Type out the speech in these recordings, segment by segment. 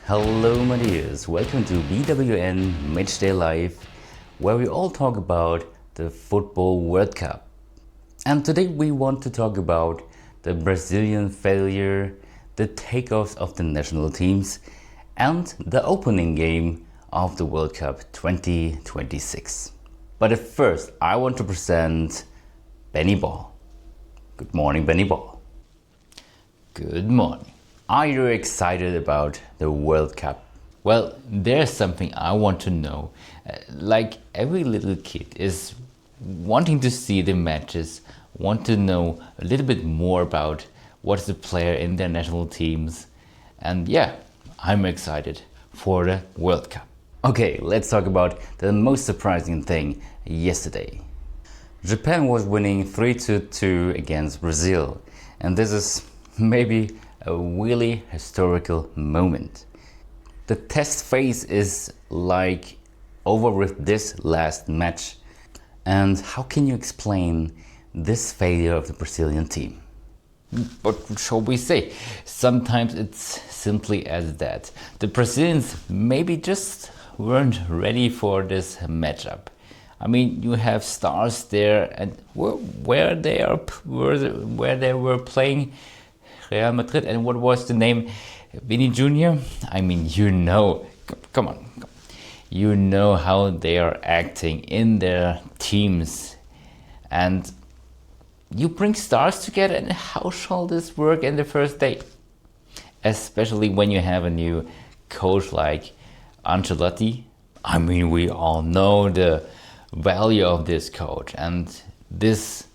Hello my dears, welcome to BWN Matchday Live, where we all talk about the Football World Cup. And today we want to talk about the Brazilian failure, the takeoffs of the national teams, and the opening game of the World Cup 2026. But at first I want to present Benny Ball. Good morning, Benny Ball. Good morning. Are you excited about the World Cup? Well, there's something I want to know. Like every little kid is wanting to see the matches, want to know a little bit more about what's the player in their national teams. And yeah, I'm excited for the World Cup. Okay, let's talk about the most surprising thing yesterday. Japan was winning 3-2 against Brazil, and this is maybe a really historical moment. The test phase is like over with this last match. And how can you explain this failure of the Brazilian team? What shall we say? Sometimes it's simply as that. The Brazilians maybe just weren't ready for this matchup. I mean, you have stars there, and where they were playing Real Madrid, and what was the name? Vinny Jr.? I mean, come on. You know how they are acting in their teams, and you bring stars together, and how shall this work in the first day? Especially when you have a new coach like Ancelotti. I mean, we all know the value of this coach, and this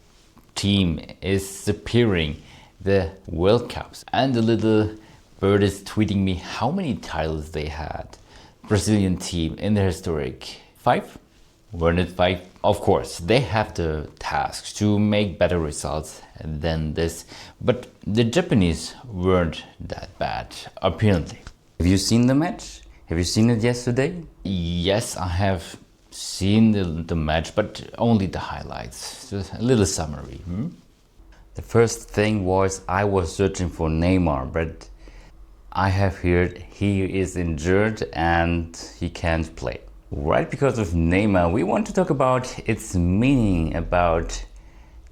team is superior the World Cups. And the little bird is tweeting me how many titles they had. Brazilian team in the historic 5? Weren't it 5? Of course, they have the task to make better results than this, but the Japanese weren't that bad, apparently. Have you seen the match? Have you seen it yesterday? Yes, I have seen the match, but only the highlights. Just a little summary. The first thing was I was searching for Neymar, but I have heard he is injured and he can't play. Right because of Neymar, we want to talk about its meaning, about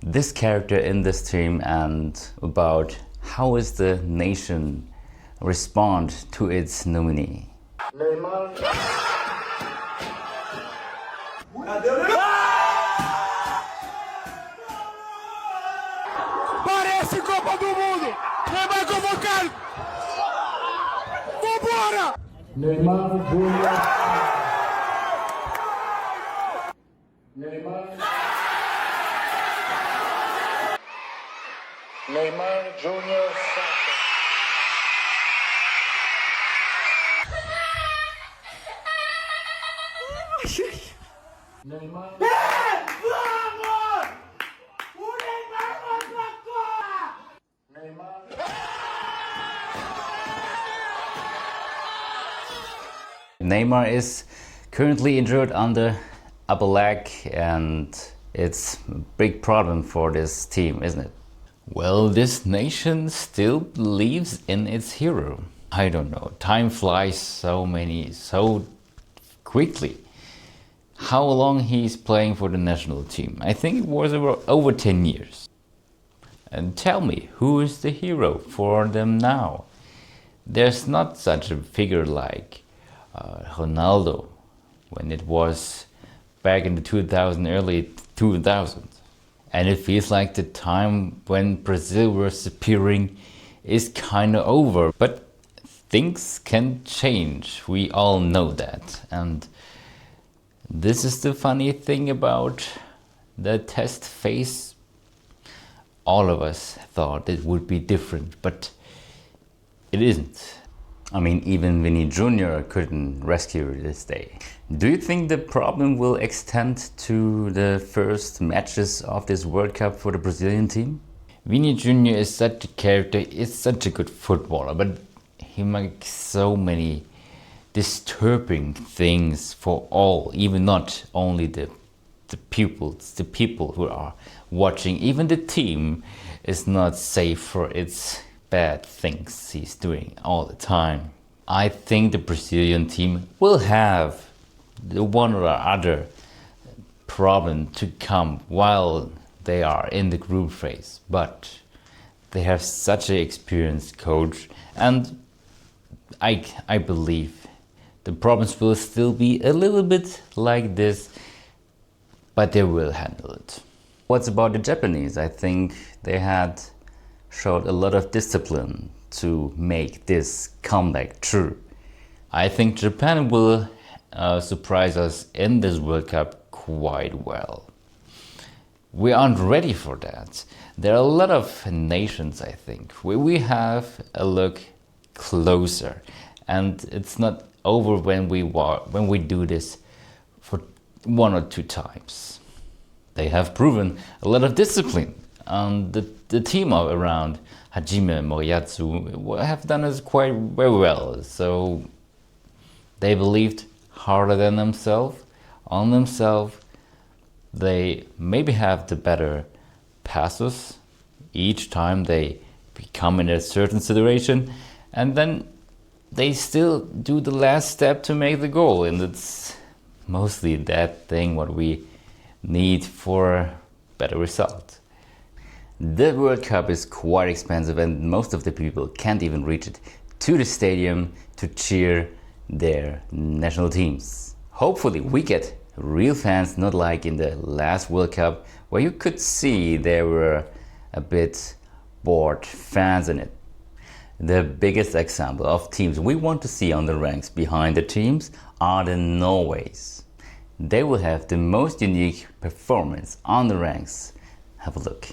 this character in this team, and about how is the nation respond to its nominee. Neymar. Parece Copa do Mundo! Neymar convocado! Vambora! Neymar Jr. Neymar Jr. Neymar. Vamos! O Neymar contratou! Neymar. Neymar is currently injured on the upper leg, and it's a big problem for this team, isn't it? Well, this nation still believes in its hero. I don't know, time flies so quickly. How long he's playing for the national team? I think it was over 10 years. And tell me, who is the hero for them now? There's not such a figure like Ronaldo when it was back in the early 2000s. And it feels like the time when Brazil were superior is kind of over. But things can change, we all know that. And this is the funny thing about the test phase. All of us thought it would be different, but it isn't. I mean, even Vinny Jr. couldn't rescue this day. Do you think the problem will extend to the first matches of this World Cup for the Brazilian team? Vinny Jr. is such a character, is such a good footballer, but he makes so many disturbing things for all, even not only the pupils, the people who are watching. Even the team is not safe for its bad things he's doing all the time. I think the Brazilian team will have the one or other problem to come while they are in the group phase, but they have such an experienced coach, and I believe the problems will still be a little bit like this, but they will handle it. What's about the Japanese? I think they had showed a lot of discipline to make this comeback true. I think Japan will surprise us in this World Cup quite well. We aren't ready for that. There are a lot of nations, I think, where we have a look closer, and it's not over when we do this for 1 or 2 times. They have proven a lot of discipline, and the team around Hajime Moriyasu have done it quite very well. So they believed harder than themselves, on themselves. They maybe have the better passes each time they become in a certain situation, and then they still do the last step to make the goal, and it's mostly that thing what we need for a better result. The World Cup is quite expensive, and most of the people can't even reach it to the stadium to cheer their national teams. Hopefully we get real fans, not like in the last World Cup where you could see there were a bit bored fans in it. The biggest example of teams we want to see on the ranks behind the teams are the Norways. They will have the most unique performance on the ranks. Have a look.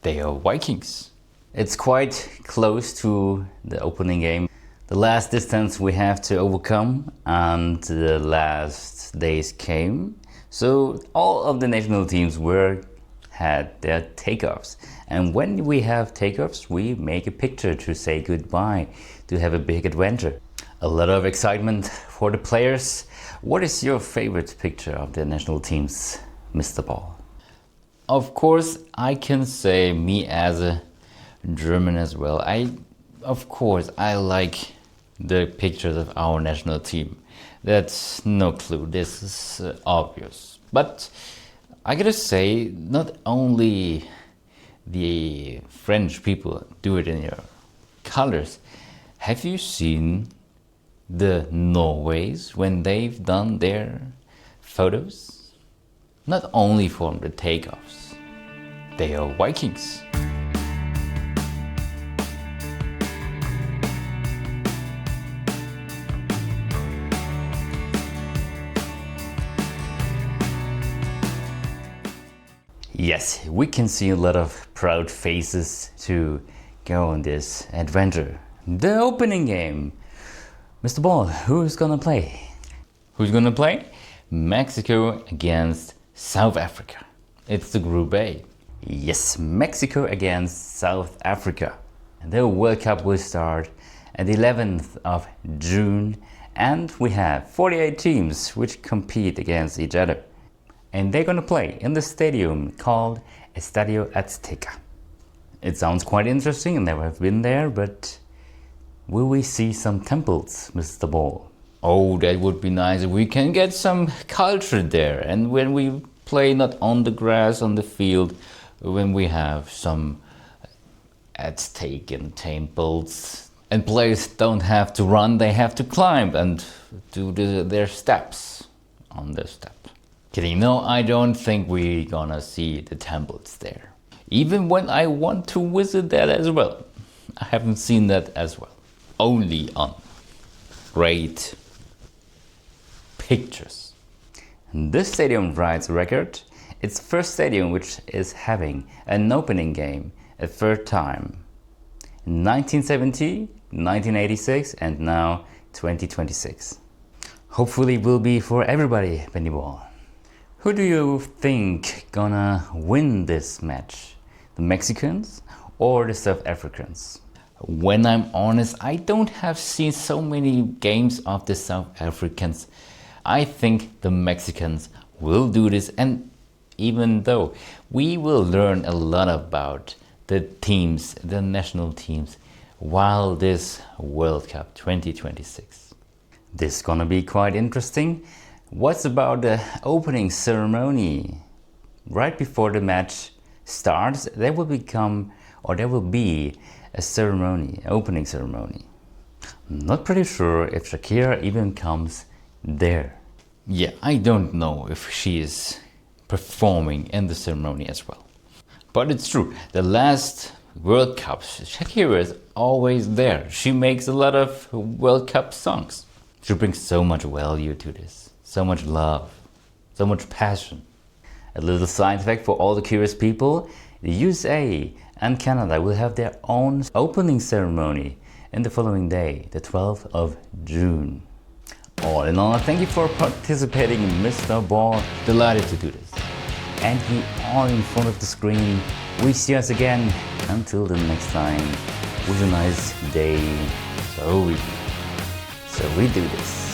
They are Vikings. It's quite close to the opening game. The last distance we have to overcome, and the last days came. So all of the national teams had their takeoffs. And when we have takeoffs, we make a picture to say goodbye, to have a big adventure. A lot of excitement for the players. What is your favorite picture of the national teams, Mr. Ball? Of course, I can say me as a German as well. I like the pictures of our national team. That's no clue. This is obvious. But I gotta say, not only the French people do it in your colors. Have you seen the Norways when they've done their photos? Not only from the takeoffs, they are Vikings. Yes, we can see a lot of proud faces to go on this adventure. The opening game. Mr. Ball, who's gonna play? Who's gonna play? Mexico against South Africa. It's the Group A. Yes, Mexico against South Africa. The World Cup will start at the 11th of June, and we have 48 teams which compete against each other. And they're gonna play in the stadium called Estadio Azteca. It sounds quite interesting, I never have been there, but will we see some temples, Mr. Ball? Oh, that would be nice. We can get some culture there. And when we play not on the grass, on the field, when we have some Aztecan temples, and players don't have to run, they have to climb and do their steps on their step. Kidding, no, I don't think we're gonna see the temples there. Even when I want to visit that as well. I haven't seen that as well. Only on great pictures. This stadium rides a record. It's the first stadium which is having an opening game a third time. 1970, 1986 and now 2026. Hopefully it will be for everybody, Benny Ball. Who do you think gonna win this match? The Mexicans or the South Africans? When I'm honest, I don't have seen so many games of the South Africans. I think the Mexicans will do this, and even though we will learn a lot about the teams, the national teams, while this World Cup 2026. This is gonna be quite interesting. What's about the opening ceremony? Right before the match starts, there will be a ceremony, opening ceremony. I'm not pretty sure if Shakira even comes there. Yeah, I don't know if she is performing in the ceremony as well. But it's true, the last World Cups, Shakira is always there. She makes a lot of World Cup songs. She brings so much value to this, so much love, so much passion. A little side fact for all the curious people, the USA and Canada will have their own opening ceremony in the following day, the 12th of June. All in all, thank you for participating, Mr. Ball. Delighted to do this. And you are in front of the screen. We see us again. Until the next time, wish you a nice day. So we do this.